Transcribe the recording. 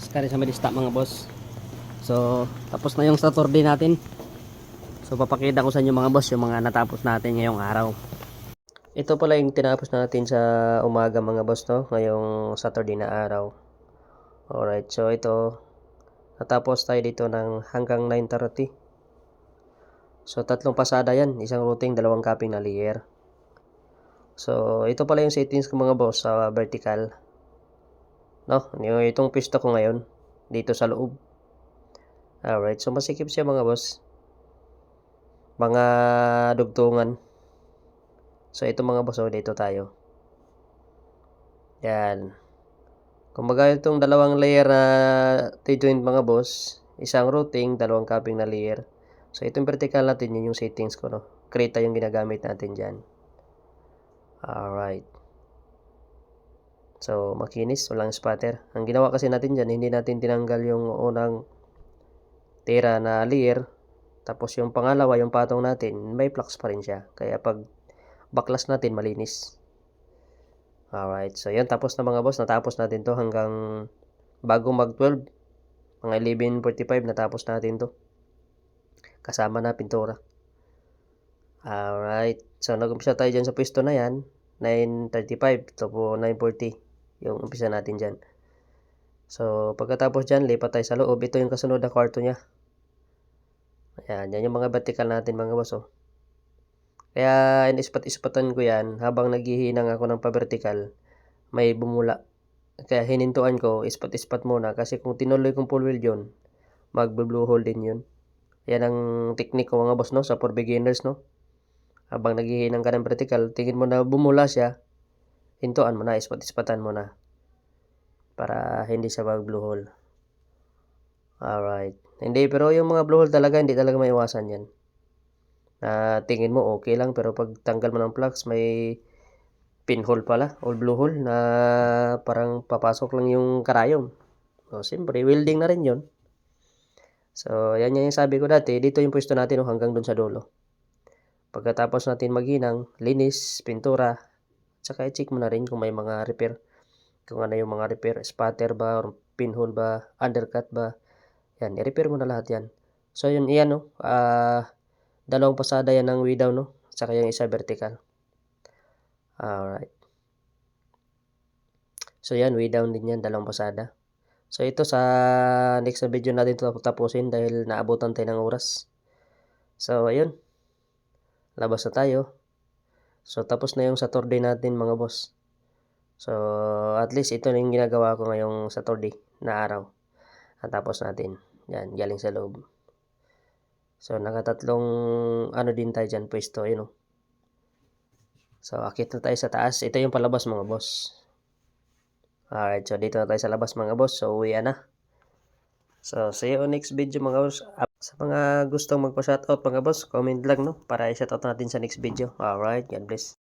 Kari sa Medista mga boss. So tapos na yung Saturday natin. So papakita ko sa inyo mga boss yung mga natapos natin ngayong araw. Ito pala yung tinapos natin sa umaga mga boss, no? Ngayong Saturday na araw. Alright, so ito natapos tayo dito ng hanggang 9:30. So tatlong pasada yan, isang routing, dalawang capping na layer. So ito pala yung settings ko mga boss sa vertical, no? Itong pisto ko ngayon dito sa loob. Alright, so masikip siya mga boss, mga dugtungan. So ito mga boss, dito tayo. Yan. Kumbaga itong dalawang layer na T-joint mga boss, isang routing, dalawang capping na layer. So itong vertical natin, yun yung settings ko, no? Krita yung ginagamit natin dyan. Alright. So makinis, walang spatter. Ang ginawa kasi natin dyan, hindi natin tinanggal yung unang tira na layer. Tapos yung pangalawa, yung patong natin, may flux pa rin siya. Kaya pag baklas natin, malinis. Alright, so yun, tapos na mga boss. Natapos natin to hanggang bago mag 12. Mga 11:45 natapos natin to. Kasama na pintura. Alright, so nag-umpisa tayo dyan sa pwesto na yan. 9:35 to po 9:40 yung umpisa natin dyan. So pagkatapos dyan, lipat tayo sa loob. Ito yung kasunod na kwarto nya. Ayan, yan yung mga vertical natin mga boss, oh. Kaya inispat-ispatan ko yan habang naghihinang ako ng pa-vertical, may bumula. Kaya hinintuan ko, ispat-ispat muna kasi kung tinuloy kong full wheel yun, mag-blue hole din yun. Yan ang technique ko mga boss, no, sa for beginners, no. Habang naghihinang ka ng vertical, tingin mo na bumula siya, hintuan mo na, ispat-ispatan mo na para hindi siya mag-blue hole. Alright. Hindi, pero yung mga blue hole talaga, hindi talaga maiwasan yan. Tingin mo okay lang, pero pag tanggal mo ng flux, may pinhole pala o blue hole na parang papasok lang yung karayom. So siyempre welding na rin yun. So yan yung sabi ko dati, dito yung pwesto natin, hanggang dun sa dulo. Pagkatapos natin maghinang, linis, pintura, tsaka i-check mo na rin kung may mga repair, kung ano yung mga repair, spatter ba or pinhole ba, undercut ba, yan, i-repair mo na lahat yan. So yun, iyan, no, dalawang pasada yan ng way down, no, tsaka yung isa vertical. Alright. So yan, way down din yan, dalawang pasada. So ito sa next na video natin ito tapusin dahil naabutan tayo ng oras. So ayun, labas na tayo. So tapos na yung Saturday natin mga boss. So at least ito na yung ginagawa ko ngayong Saturday na araw. At tapos natin, yan, galing sa loob. So nakatatlong ano din tayo dyan, pwesto, yun, oh. So akit na tayo sa taas. Ito yung palabas mga boss. Alright, so dito na tayo sa labas mga boss. So uwi na. So see you on next video mga boss. Sa mga gustong magpa-shoutout mga boss, comment lang, no, para i-shoutout natin sa next video. Alright, God bless.